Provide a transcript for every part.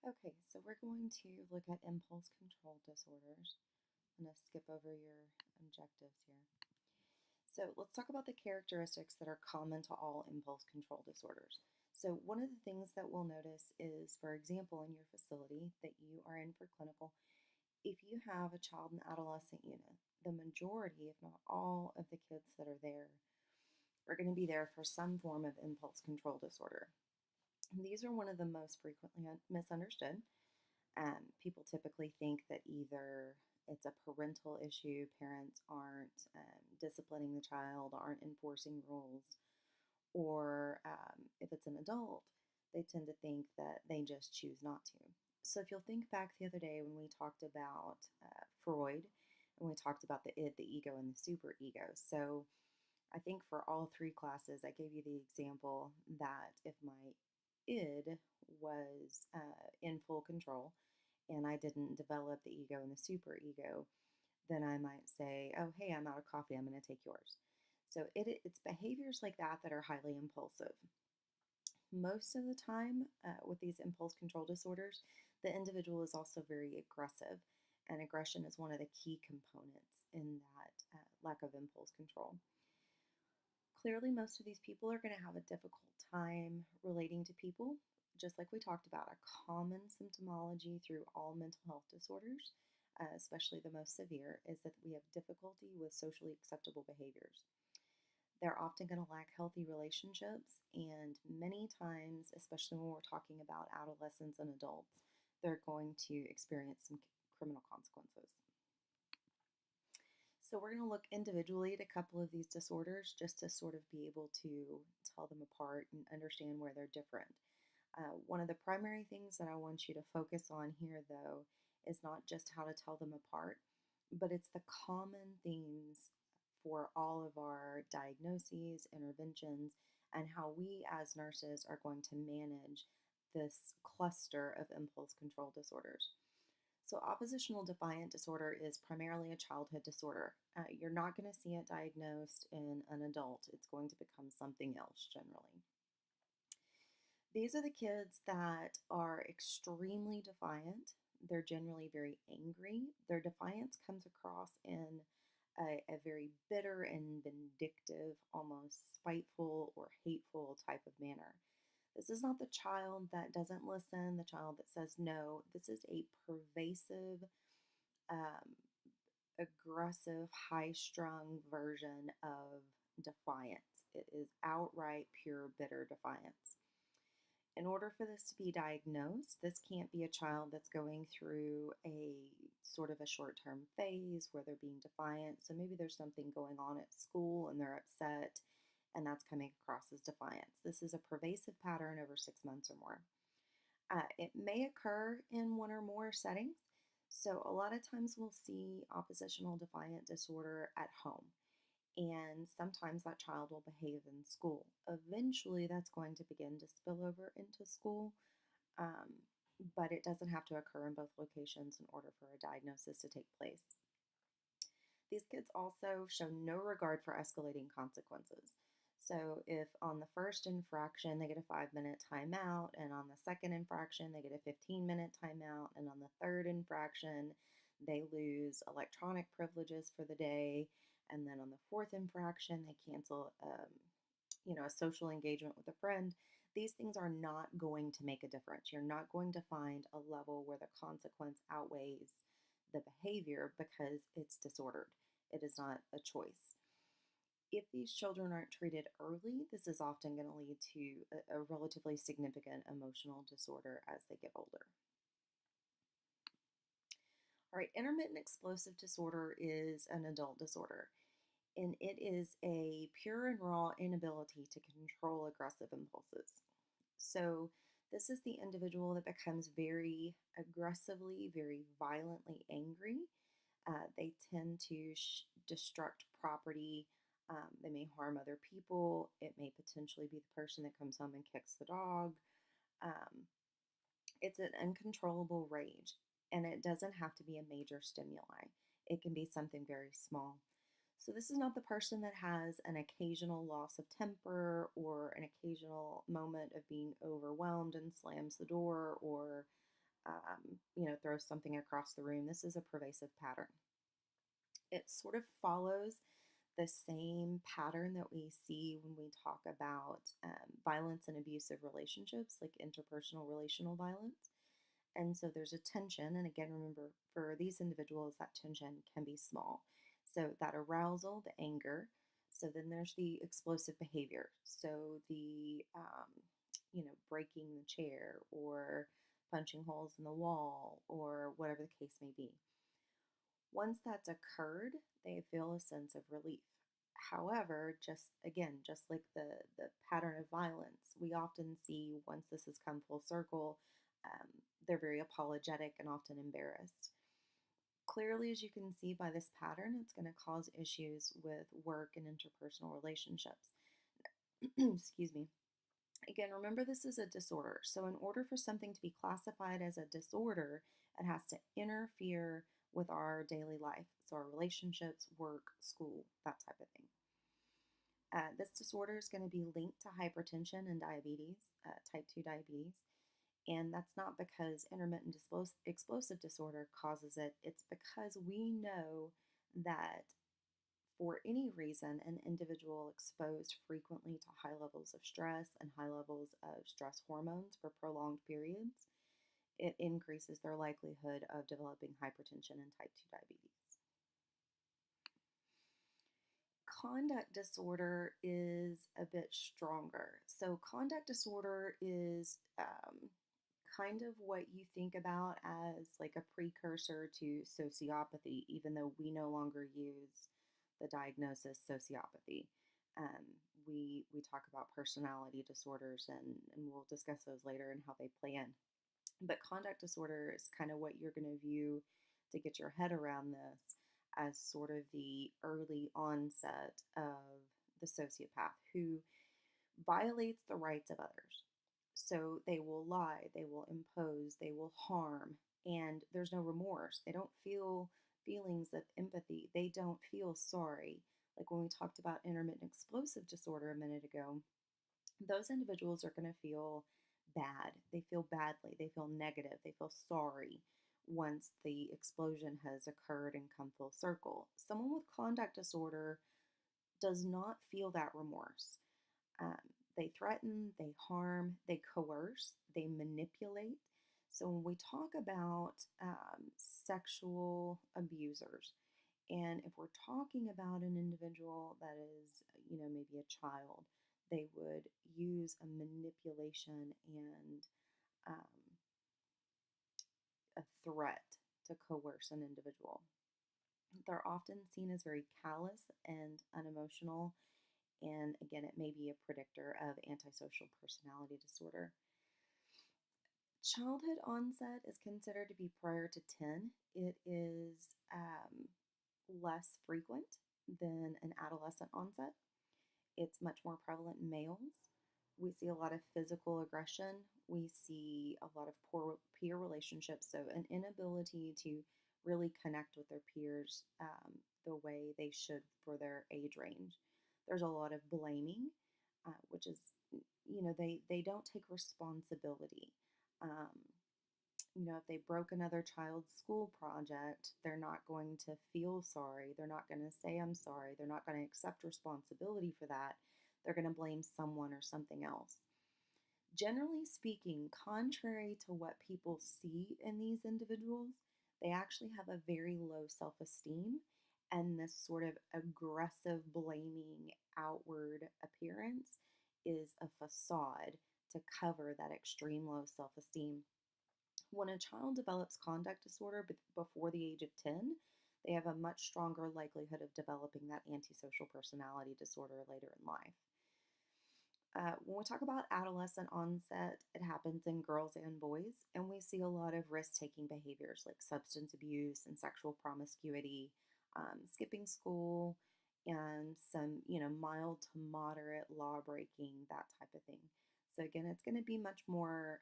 Okay, so we're going to look at impulse control disorders. I'm going to skip over your objectives here. So let's talk about the characteristics that are common to all impulse control disorders. So one of the things that we'll notice is, for example, in your facility that you are in for clinical, if you have a child and adolescent unit, the majority, if not all, of the kids that are there are going to be there for some form of impulse control disorder. And these are one of the most frequently misunderstood. People typically think that either it's a parental issue, parents aren't disciplining the child, aren't enforcing rules, or if it's an adult, they tend to think that they just choose not to. So if you'll think back the other day when we talked about Freud, and we talked about the id, the ego, and the superego. So I think for all three classes, I gave you the example that if my id was in full control and I didn't develop the ego and the superego, then I might say, oh, hey, I'm out of coffee. I'm going to take yours. So it's behaviors like that that are highly impulsive. Most of the time, with these impulse control disorders, the individual is also very aggressive, and aggression is one of the key components in that lack of impulse control. Clearly, most of these people are going to have a difficult time relating to people, just like we talked about. A common symptomology through all mental health disorders, especially the most severe, is that we have difficulty with socially acceptable behaviors. They're often going to lack healthy relationships, and many times, especially when we're talking about adolescents and adults, they're going to experience some criminal consequences. So we're going to look individually at a couple of these disorders just to sort of be able to tell them apart and understand where they're different. One of the primary things that I want you to focus on here, though, is not just how to tell them apart, but it's the common themes for all of our diagnoses, interventions, and how we as nurses are going to manage this cluster of impulse control disorders. So, oppositional defiant disorder is primarily a childhood disorder. You're not going to see it diagnosed in an adult, it's going to become something else generally. These are the kids that are extremely defiant. They're generally very angry. Their defiance comes across in a very bitter and vindictive, almost spiteful or hateful type of manner. This is not the child that doesn't listen, the child that says no. This is a pervasive, um, aggressive, high strung version of defiance. It is outright pure, bitter defiance. In order for this to be diagnosed, this can't be a child that's going through a sort of a short term phase where they're being defiant. So maybe there's something going on at school and they're upset, and that's coming across as defiance. This is a pervasive pattern over 6 months or more. It may occur in one or more settings. So a lot of times we'll see oppositional defiant disorder at home, and sometimes that child will behave in school. Eventually, that's going to begin to spill over into school, um, but it doesn't have to occur in both locations in order for a diagnosis to take place. These kids also show no regard for escalating consequences. So, if on the first infraction they get a 5 minute timeout, and on the second infraction they get a 15-minute timeout, and on the third infraction they lose electronic privileges for the day, and then on the fourth infraction they cancel, a social engagement with a friend. These things are not going to make a difference. You're not going to find a level where the consequence outweighs the behavior because it's disordered. It is not a choice. If these children aren't treated early, this is often going to lead to a relatively significant emotional disorder as they get older. All right, intermittent explosive disorder is an adult disorder, and it is a pure and raw inability to control aggressive impulses. So, this is the individual that becomes very aggressively, very violently angry. They tend to destruct property. They may harm other people. It may potentially be the person that comes home and kicks the dog. Um, it's an uncontrollable rage, and it doesn't have to be a major stimuli. It can be something very small. So, this is not the person that has an occasional loss of temper or an occasional moment of being overwhelmed and slams the door or throw something across the room. This is a pervasive pattern. It sort of follows the same pattern that we see when we talk about violence and abusive relationships, like interpersonal relational violence. And so there's a tension. And again, remember, for these individuals, that tension can be small. So that arousal, the anger. So then there's the explosive behavior. So the, breaking the chair or punching holes in the wall or whatever the case may be. Once that's occurred, they feel a sense of relief. However, just like the pattern of violence, we often see once this has come full circle, um, they're very apologetic and often embarrassed. Clearly, as you can see by this pattern, it's going to cause issues with work and interpersonal relationships. Excuse me. Again, remember this is a disorder. So, in order for something to be classified as a disorder, it has to interfere with our daily life. So, our relationships, work, school, that type of thing. This disorder is going to be linked to hypertension and diabetes, type 2 diabetes. And that's not because intermittent explosive disorder causes it. It's because we know that for any reason, an individual exposed frequently to high levels of stress and high levels of stress hormones for prolonged periods, it increases their likelihood of developing hypertension and type 2 diabetes. Conduct disorder is a bit stronger. So, conduct disorder is kind of what you think about as like a precursor to sociopathy, even though we no longer use the diagnosis sociopathy. Um, we talk about personality disorders, and we'll discuss those later and how they play in. But conduct disorder is kind of what you're going to view to get your head around this as sort of the early onset of the sociopath who violates the rights of others. So they will lie, they will impose, they will harm, and there's no remorse. They don't feel feelings of empathy. They don't feel sorry. Like when we talked about intermittent explosive disorder a minute ago, those individuals are going to feel bad. They feel badly. They feel negative. They feel sorry once the explosion has occurred and come full circle. Someone with conduct disorder does not feel that remorse. Um, they threaten, they harm, they coerce, they manipulate. So when we talk about sexual abusers, and if we're talking about an individual that is, maybe a child, they would use a manipulation and a threat to coerce an individual. They're often seen as very callous and unemotional, and again, it may be a predictor of antisocial personality disorder. Childhood onset is considered to be prior to 10. It is less frequent than an adolescent onset. It's much more prevalent in males. We see a lot of physical aggression. We see a lot of poor peer relationships, so an inability to really connect with their peers the way they should for their age range. There's a lot of blaming, which is, they don't take responsibility. Um, if they broke another child's school project, they're not going to feel sorry. They're not going to say, I'm sorry. They're not going to accept responsibility for that. They're going to blame someone or something else. Generally speaking, contrary to what people see in these individuals, they actually have a very low self-esteem, and this sort of aggressive, blaming outward appearance is a facade to cover that extreme low self-esteem. When a child develops conduct disorder before the age of 10, they have a much stronger likelihood of developing that antisocial personality disorder later in life. When we talk about adolescent onset, it happens in girls and boys, and we see a lot of risk-taking behaviors like substance abuse and sexual promiscuity, skipping school, and some, mild to moderate law breaking, that type of thing. So again, it's going to be much more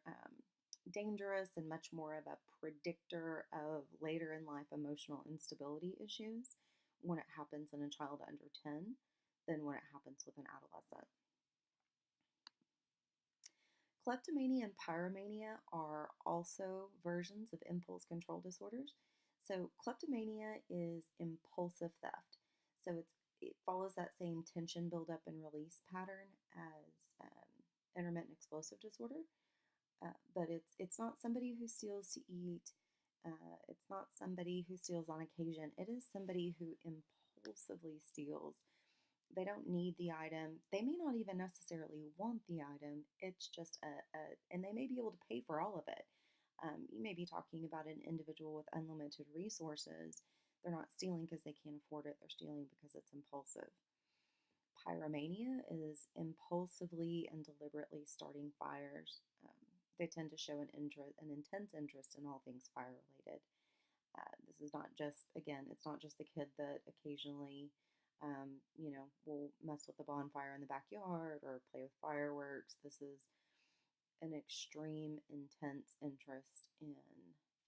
dangerous and much more of a predictor of later in life emotional instability issues when it happens in a child under 10 than when it happens with an adolescent. Kleptomania and pyromania are also versions of impulse control disorders. So, kleptomania is impulsive theft. So, it follows that same tension buildup and release pattern as intermittent explosive disorder, but it's not somebody who steals to eat. It's not somebody who steals on occasion. It is somebody who impulsively steals. They don't need the item. They may not even necessarily want the item. It's just and they may be able to pay for all of it. You may be talking about an individual with unlimited resources. They're not stealing because they can't afford it. They're stealing because it's impulsive. Pyromania is impulsively and deliberately starting fires. They tend to show an intense interest in all things fire related. This is not just, again, it's not just the kid that occasionally, will mess with the bonfire in the backyard or play with fireworks. This is an extreme, intense interest in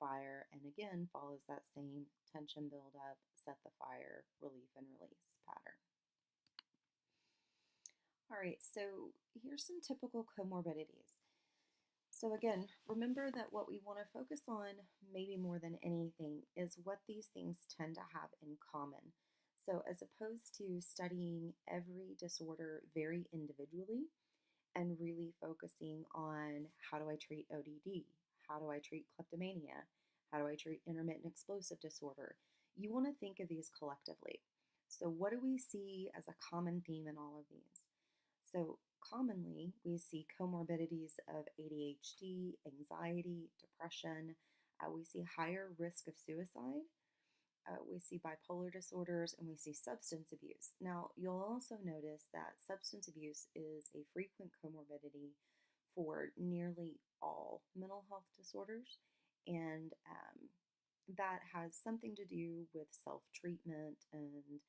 fire, and again, follows that same tension buildup, set the fire, relief and release pattern. All right, so here's some typical comorbidities. So again, remember that what we want to focus on, maybe more than anything, is what these things tend to have in common. So as opposed to studying every disorder very individually and really focusing on how do I treat ODD, how do I treat kleptomania, how do I treat intermittent explosive disorder, you want to think of these collectively. So what do we see as a common theme in all of these? So commonly, we see comorbidities of ADHD, anxiety, depression. We see higher risk of suicide. We see bipolar disorders, and we see substance abuse. Now, you'll also notice that substance abuse is a frequent comorbidity for nearly all mental health disorders, and that has something to do with self-treatment and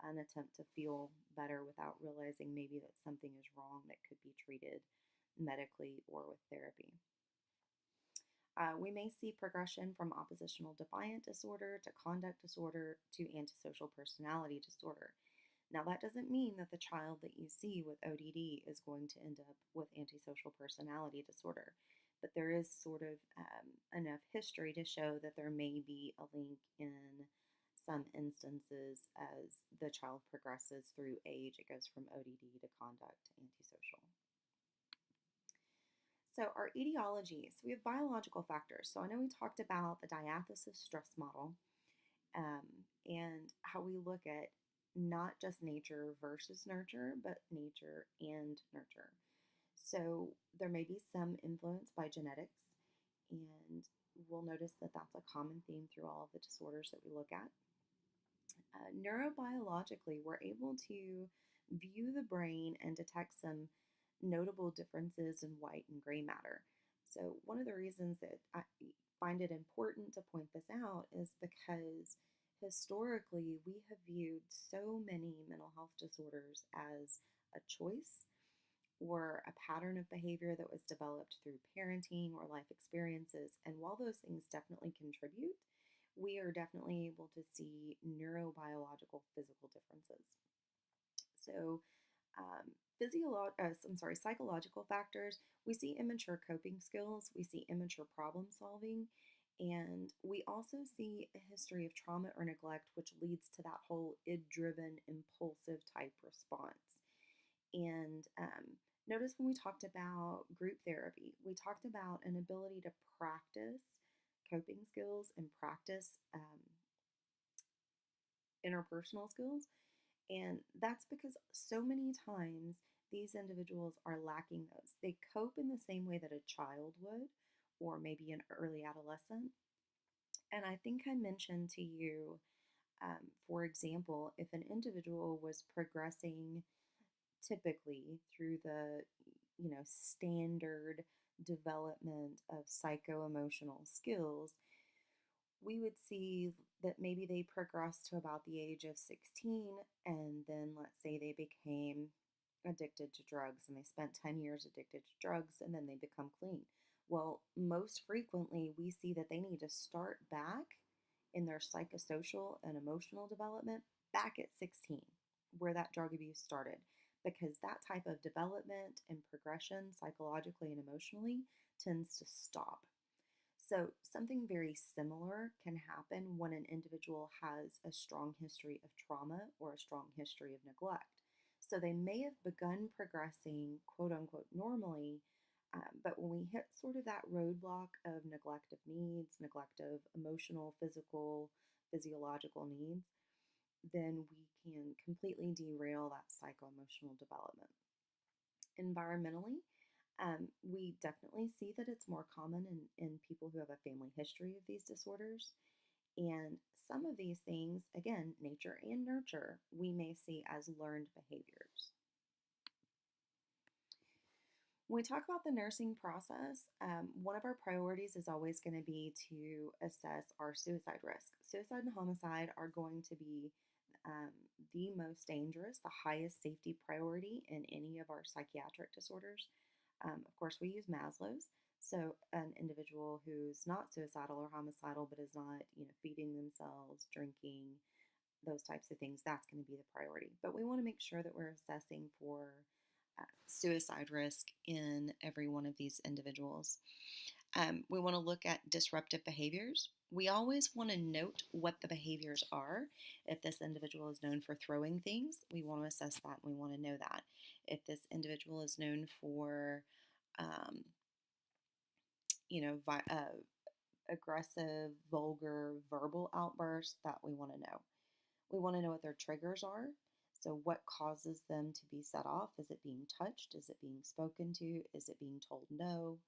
an attempt to feel better without realizing maybe that something is wrong that could be treated medically or with therapy. We may see progression from oppositional defiant disorder to conduct disorder to antisocial personality disorder. Now, that doesn't mean that the child that you see with ODD is going to end up with antisocial personality disorder, but there is sort of enough history to show that there may be a link in some instances as the child progresses through age. It goes from ODD to conduct to antisocial. So our etiologies, we have biological factors. So I know we talked about the diathesis stress model and how we look at not just nature versus nurture, but nature and nurture. So there may be some influence by genetics, and we'll notice that that's a common theme through all of the disorders that we look at. Neurobiologically, we're able to view the brain and detect some notable differences in white and gray matter. So one of the reasons that I find it important to point this out is because historically we have viewed so many mental health disorders as a choice or a pattern of behavior that was developed through parenting or life experiences. And while those things definitely contribute, we are definitely able to see neurobiological physical differences. So, psychological factors, we see immature coping skills, we see immature problem solving, and we also see a history of trauma or neglect, which leads to that whole id-driven, impulsive type response. And notice when we talked about group therapy, we talked about an ability to practice coping skills and practice interpersonal skills. And that's because so many times these individuals are lacking those. They cope in the same way that a child would, or maybe an early adolescent. And I think I mentioned to you, for example, if an individual was progressing typically through the standard development of psycho-emotional skills, we would see that maybe they progressed to about the age of 16, and then let's say they became addicted to drugs and they spent 10 years addicted to drugs and then they become clean. Well, most frequently we see that they need to start back in their psychosocial and emotional development back at 16, where that drug abuse started. because that type of development and progression psychologically and emotionally tends to stop. So, something very similar can happen when an individual has a strong history of trauma or a strong history of neglect. So, they may have begun progressing, quote unquote, normally, but when we hit sort of that roadblock of neglect of needs, neglect of emotional, physical, physiological needs, then we can completely derail that psycho emotional development. Environmentally, we definitely see that it's more common in people who have a family history of these disorders. And some of these things, again, nature and nurture, we may see as learned behaviors. When we talk about the nursing process, one of our priorities is always going to be to assess our suicide risk. Suicide and homicide are going to be um, the most dangerous, the highest safety priority in any of our psychiatric disorders. Of course, we use Maslow's. So, an individual who's not suicidal or homicidal, but is not, feeding themselves, drinking, those types of things, that's going to be the priority. But we want to make sure that we're assessing for suicide risk in every one of these individuals. We want to look at disruptive behaviors. We always want to note what the behaviors are. If this individual is known for throwing things, we want to assess that and we want to know that. If this individual is known for, um, aggressive, vulgar, verbal outbursts, that we want to know. We want to know what their triggers are. So, what causes them to be set off? Is it being touched? Is it being spoken to? Is it being told no?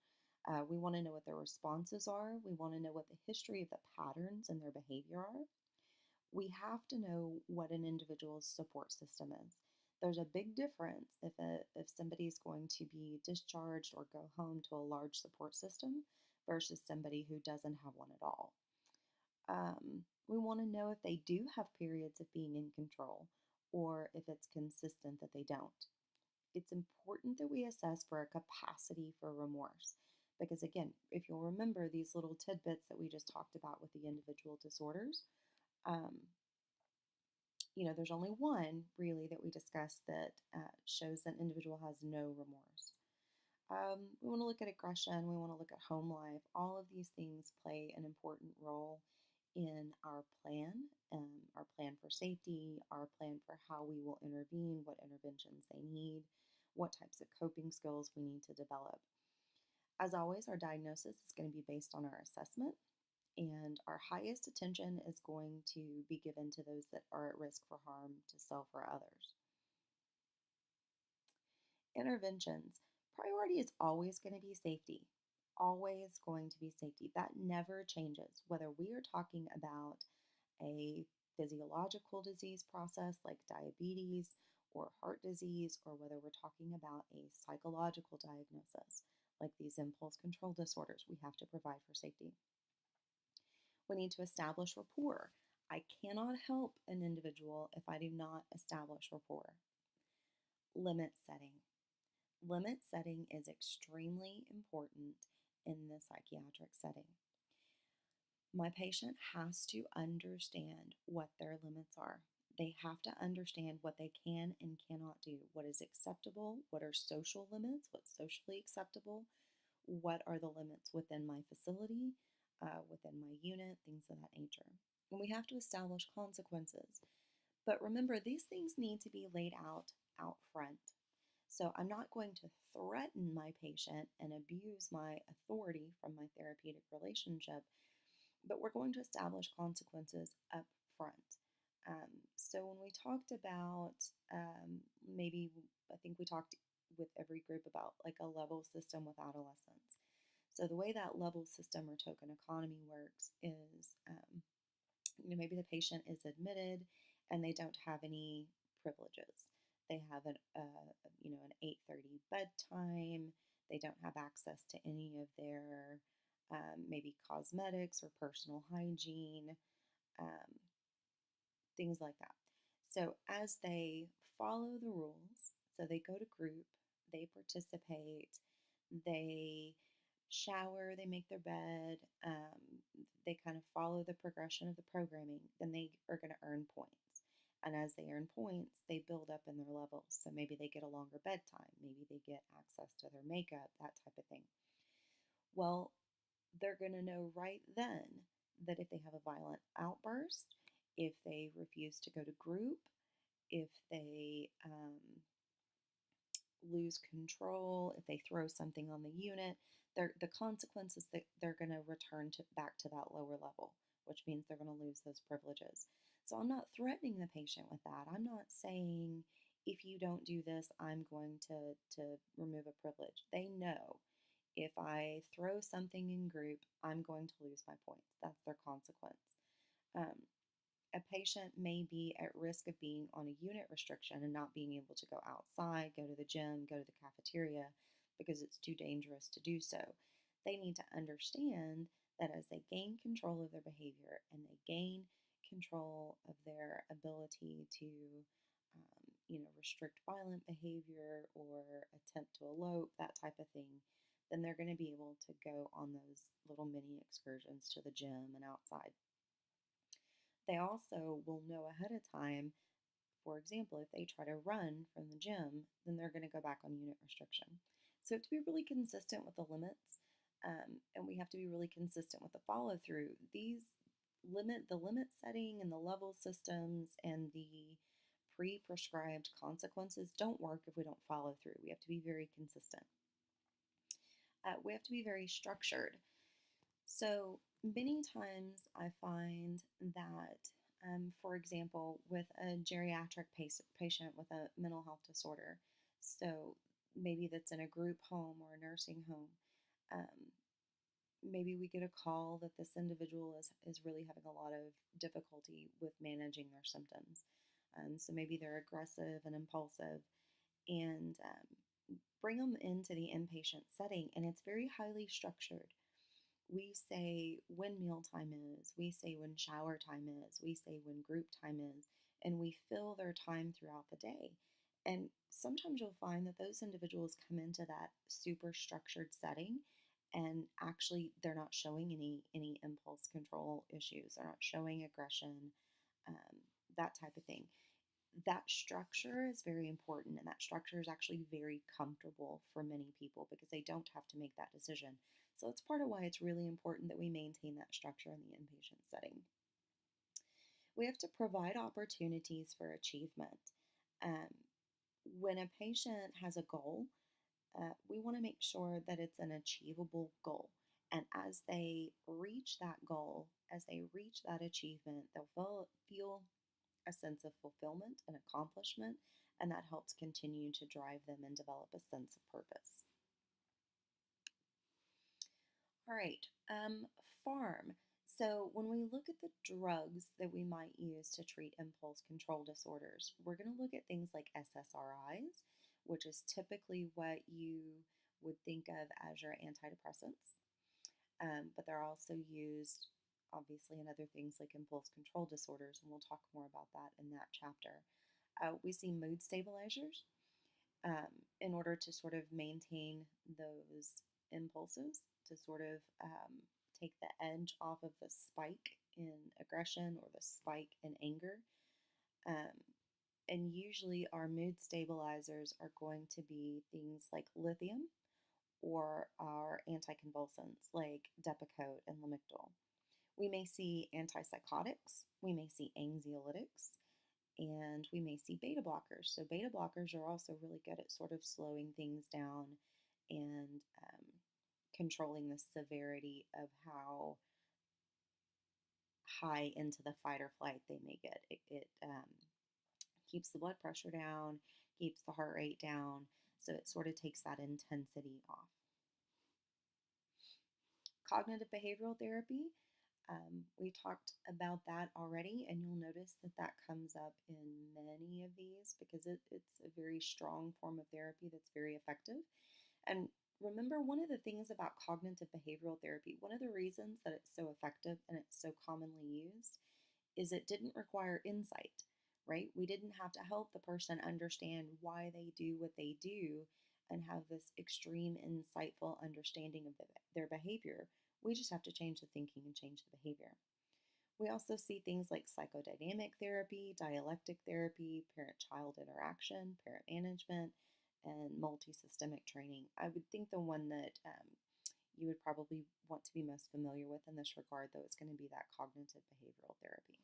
We want to know what their responses are. We want to know what the history of the patterns in their behavior are. We have to know what an individual's support system is. There's a big difference if somebody is going to be discharged or go home to a large support system versus somebody who doesn't have one at all. We want to know if they do have periods of being in control or if it's consistent that they don't. It's important that we assess for a capacity for remorse because, again, if you'll remember these little tidbits that we just talked about with the individual disorders, um, there's only one really that we discussed that shows that an individual has no remorse. We want to look at aggression, we want to look at home life. All of these things play an important role in our plan for safety, our plan for how we will intervene, what interventions they need, what types of coping skills we need to develop. As always, our diagnosis is going to be based on our assessment, and our highest attention is going to be given to those that are at risk for harm to self or others. Interventions. Priority is always going to be safety. Always going to be safety. That never changes. Whether we are talking about a physiological disease process like diabetes or heart disease, or whether we're talking about a psychological diagnosis like these impulse control disorders, we have to provide for safety. We need to establish rapport. I cannot help an individual if I do not establish rapport. Limit setting. Limit setting is extremely important in the psychiatric setting. My patient has to understand what their limits are. They have to understand what they can and cannot do, what is acceptable, what are social limits, what's socially acceptable, what are the limits within my facility, within my unit, things of that nature. And we have to establish consequences. But remember, these things need to be laid out front. So I'm not going to threaten my patient and abuse my authority from my therapeutic relationship, but we're going to establish consequences up front. So when we talked about maybe, I think we talked with every group about like a level system with adolescents. So the way that level system or token economy works is, maybe the patient is admitted and they don't have any privileges. They have an 8:30 bedtime. They don't have access to any of their maybe cosmetics or personal hygiene, um, things like that. So as they follow the rules, so they go to group, they participate, they shower, they make their bed, they kind of follow the progression of the programming, then they are going to earn points. And as they earn points, they build up in their levels. So maybe they get a longer bedtime, maybe they get access to their makeup, that type of thing. Well, they're going to know right then that if they have a violent outburst, if they refuse to go to group, if they lose control, if they throw something on the unit, the consequences that they're going to return to back to that lower level, which means they're going to lose those privileges. So I'm not threatening the patient with that. I'm not saying if you don't do this, I'm going to remove a privilege. They know if I throw something in group, I'm going to lose my points. That's their consequence. Um, a patient may be at risk of being on a unit restriction and not being able to go outside, go to the gym, go to the cafeteria because it's too dangerous to do so. They need to understand that as they gain control of their behavior and they gain control of their ability to, restrict violent behavior or attempt to elope, that type of thing, then they're going to be able to go on those little mini excursions to the gym and outside. They also will know ahead of time, for example, if they try to run from the gym, then they're going to go back on unit restriction. So to be really consistent with the limits, and we have to be really consistent with the follow through. The limit setting and the level systems and the pre-prescribed consequences don't work if we don't follow through. We have to be very consistent. We have to be very structured. So many times I find that, for example, with a geriatric patient with a mental health disorder, so maybe that's in a group home or a nursing home, maybe we get a call that this individual is really having a lot of difficulty with managing their symptoms. So maybe they're aggressive and impulsive, and bring them into the inpatient setting, and it's very highly structured. We say when mealtime is, we say when shower time is, we say when group time is, and we fill their time throughout the day. And sometimes you'll find that those individuals come into that super structured setting and actually they're not showing any impulse control issues. They're not showing aggression, um, that type of thing. That structure is very important, and that structure is actually very comfortable for many people because they don't have to make that decision. So that's part of why it's really important that we maintain that structure in the inpatient setting. We have to provide opportunities for achievement. Um, when a patient has a goal, we want to make sure that it's an achievable goal. And as they reach that goal, as they reach that achievement, they'll feel a sense of fulfillment and accomplishment, and that helps continue to drive them and develop a sense of purpose. All right, pharm. So when we look at the drugs that we might use to treat impulse control disorders, we're going to look at things like SSRIs, which is typically what you would think of as your antidepressants. But they're also used, obviously, in other things like impulse control disorders, and we'll talk more about that in that chapter. We see mood stabilizers in order to sort of maintain those impulses, to sort of take the edge off of the spike in aggression or the spike in anger. Um, and usually, our mood stabilizers are going to be things like lithium or our anticonvulsants like Depakote and Lamictal. We may see antipsychotics, we may see anxiolytics, and we may see beta blockers. So, beta blockers are also really good at sort of slowing things down and controlling the severity of how high into the fight or flight they may get. It keeps the blood pressure down, keeps the heart rate down, so it sort of takes that intensity off. Cognitive behavioral therapy, we talked about that already, and you'll notice that that comes up in many of these because it's a very strong form of therapy that's very effective. And remember, one of the things about cognitive behavioral therapy, one of the reasons that it's so effective and it's so commonly used is it didn't require insight, right? We didn't have to help the person understand why they do what they do and have this extreme, insightful understanding of their behavior. We just have to change the thinking and change the behavior. We also see things like psychodynamic therapy, dialectic therapy, parent child interaction, parent management, and multi-systemic training. I would think the one that you would probably want to be most familiar with in this regard, though, is going to be that cognitive behavioral therapy.